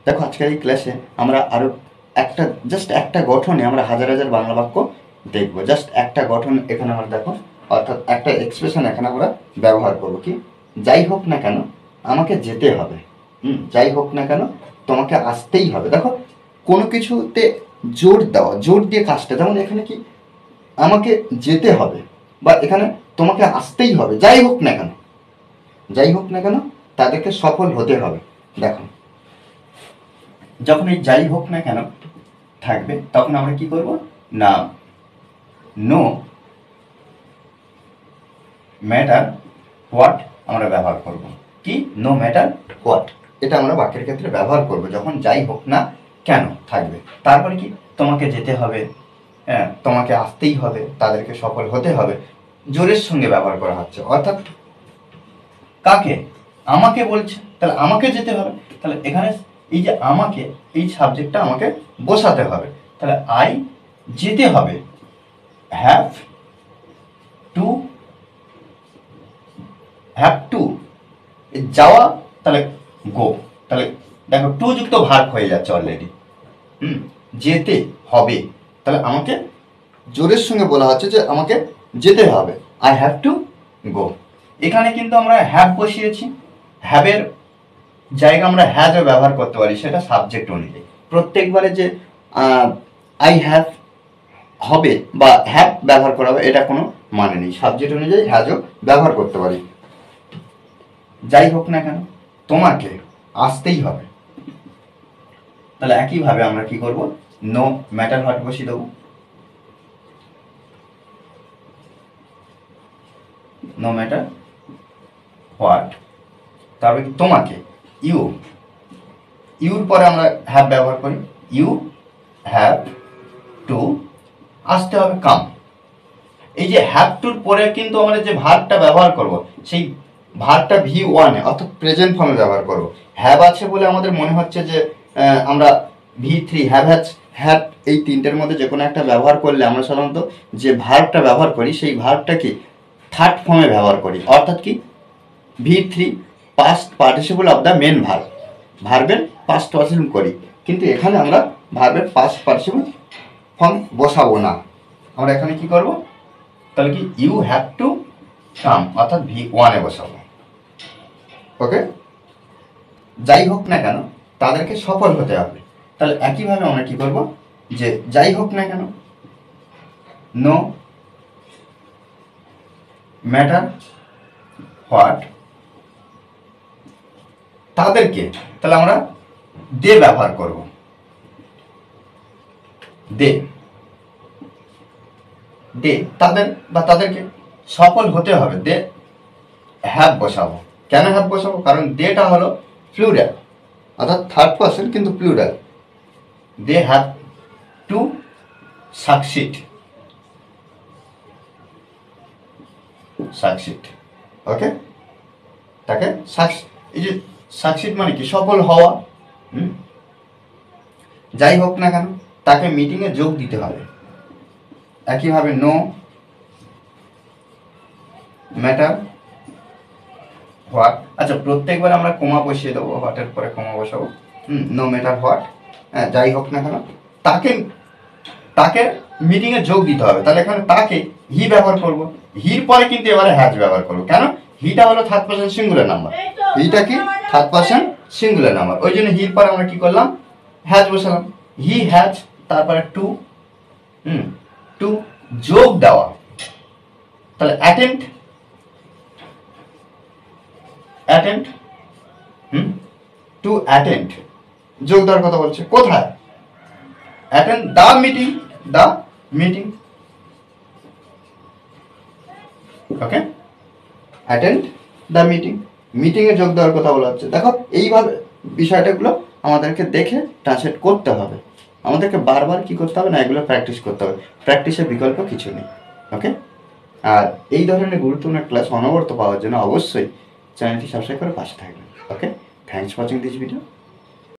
দেখো আজকের এই ক্লাসে আমরা আরও জাস্ট একটা গঠনে আমরা হাজার হাজার বাংলা বাক্য দেখবো। জাস্ট একটা গঠন এখানে আমরা দেখো, অর্থাৎ একটা এক্সপ্রেশন এখানে আমরা ব্যবহার করবো। কি, যাই হোক না কেন আমাকে যেতে হবে। যাই হোক না কেন তোমাকে আসতেই হবে। দেখো কোনো কিছুতে জোর দেওয়া, জোর দিয়ে কাজটা, যেমন এখানে কি আমাকে যেতে হবে বা এখানে তোমাকে আসতেই হবে। যাই হোক না কেন, যাই হোক না কেন তাদেরকে সফল হতে হবে। দেখো যখন এই যাই হোক না কেন থাকবে তখন আমরা কি করব না, নো ম্যাটার হোয়াট আমরা ব্যবহার করব। কি, নো ম্যাটার হোয়াট, এটা আমরা বাক্যের ক্ষেত্রে ব্যবহার করব যখন যাই হোক না কেন থাকবে। তারপরে কি, তোমাকে যেতে হবে, হ্যাঁ তোমাকে আসতেই হবে, তাদেরকে সফল হতে হবে, জোরের সঙ্গে ব্যবহার করা হচ্ছে। অর্থাৎ কাকে, আমাকে বলছে, তাহলে আমাকে যেতে হবে। তাহলে এখানে এই যে আমাকে, এই সাবজেক্টটা আমাকে বসাতে হবে। তাহলে আই যেতে হবে, হ্যাভ টু, হ্যাভ টু যাওয়া, তাহলে গো। তাহলে দেখো টু যুক্ত ভার্ব হয়ে যাচ্ছে অলরেডি। যেতে হবে, তাহলে আমাকে জোরের সঙ্গে বলা হচ্ছে যে আমাকে যেতে হবে, আই হ্যাভ টু গো। এখানে কিন্তু আমরা হ্যাভ বসিয়েছি, হ্যাভের জায়গা আমরা হ্যাজও ব্যবহার করতে পারি, সেটা সাবজেক্ট অনুযায়ী। প্রত্যেকবারে যে আই হ্যাভ হবে বা হ্যাভ ব্যবহার করা হবে এটা কোনো মানে নেই, সাবজেক্ট অনুযায়ী হ্যাজও ব্যবহার করতে পারি। যাই হোক না কেন তোমাকে আসতেই হবে, তাহলে একইভাবে আমরা কি করব, নো ম্যাটার হোয়াট বসিয়ে দেবো। নো ম্যাটার হোয়াট, তারপরে তোমাকে, ইউ, ইউর পরে আমরা হ্যাভ ব্যবহার করি, ইউ হ্যাভ টু, আসতে হবে কাম। এই যে হ্যাভ টুর পরে কিন্তু আমরা যে ভার্বটা ব্যবহার করব, সেই ভার্বটা V1 অর্থাৎ প্রেজেন্ট ফর্মে ব্যবহার করব। হ্যাভ আছে বলে আমাদের মনে হচ্ছে যে আমরা V3 হ্যাভ এই তিনটের মধ্যে যে কোনো একটা ব্যবহার করলে আমরা সাধারণত যে ভার্বটা ব্যবহার করি সেই ভার্বটা কি থার্ড ফর্মে ব্যবহার করি। অর্থাৎ কি, V3 past participle of the main verb, ভার্বের পাস্ট পার্টিসিপল করি, কিন্তু এখানে আমরা ভার্বের পাস্ট পার্টিসিপল ফর্ম বসাবো না। আমরা এখানে কি করব, তাহলে কি ইউ হ্যাভ টু কাম অর্থাৎ V1 বসাবো। ওকে, যাই হোক না কেন তাদেরকে সফল হতে হবে। তাহলে একইভাবে আমরা কি করব, যে যাই হোক না কেন নো ম্যাটার হোয়াট তাদেরকে, তাহলে আমরা দে ব্যবহার করব, দে দে তাদের বা তাদেরকে সফল হতে হবে, দে হ্যাভ বসাবো। কেন হ্যাভ বসাবো, কারণ দেটা হলো প্লুরাল অর্থাৎ থার্ড পারসন কিন্তু plural. They have to succeed, succeed. Okay, তাকে এই যে সাকসিড মানে কি, সফল হওয়া। যাই হোক না কেন তাকে মিটিংয়ে যোগ দিতে হবে। একইভাবে নো ম্যাটার হোয়াট, আচ্ছা প্রত্যেকবার আমরা কমা বসিয়ে দেবো, হোয়াটের পরে কমা বসাবো। নো ম্যাটার হোয়াট, হ্যাঁ যাই হোক না কেন তাকে মিটিংয়ে যোগ দিতে হবে। তাহলে এখানে তাকে হি ব্যবহার করব, হির পরে কিন্তু এবারে হ্যাজ ব্যবহার করবো। কেন, হিটা হলো থার্ড পারসন সিঙ্গুলার নাম্বার, হিটা কি থার্ড পারসন সিঙ্গুলার নাম্বার, ওই জন্য হির পরে আমরা কি করলাম, হ্যাজ বসালাম। হি হ্যাজ, তারপরে টু, টু যোগ দেওয়া, তাহলে অ্যাটেন্ড, অ্যাটেন্ড, টু অ্যাটেন্ড যোগ দেওয়ার কথা বলছে, কোথায়, attend the meeting, the meeting. Okay, attend the meeting, মিটিংয়ে যোগ দেওয়ার কথা বলা হচ্ছে। দেখো এইভাবে বিষয়টাগুলো আমাদেরকে দেখে ট্রান্সলেট করতে হবে, আমাদেরকে বারবার কি করতে হবে না, এগুলো প্র্যাকটিস করতে হবে, প্র্যাকটিসের বিকল্প কিছু নেই। ওকে, আর এই ধরনের গুরুত্বপূর্ণ ক্লাস অনবরত পাওয়ার জন্য অবশ্যই চ্যানেলটি সাবস্ক্রাইব করে পাশে থাকবেন। Okay, thanks for watching this video.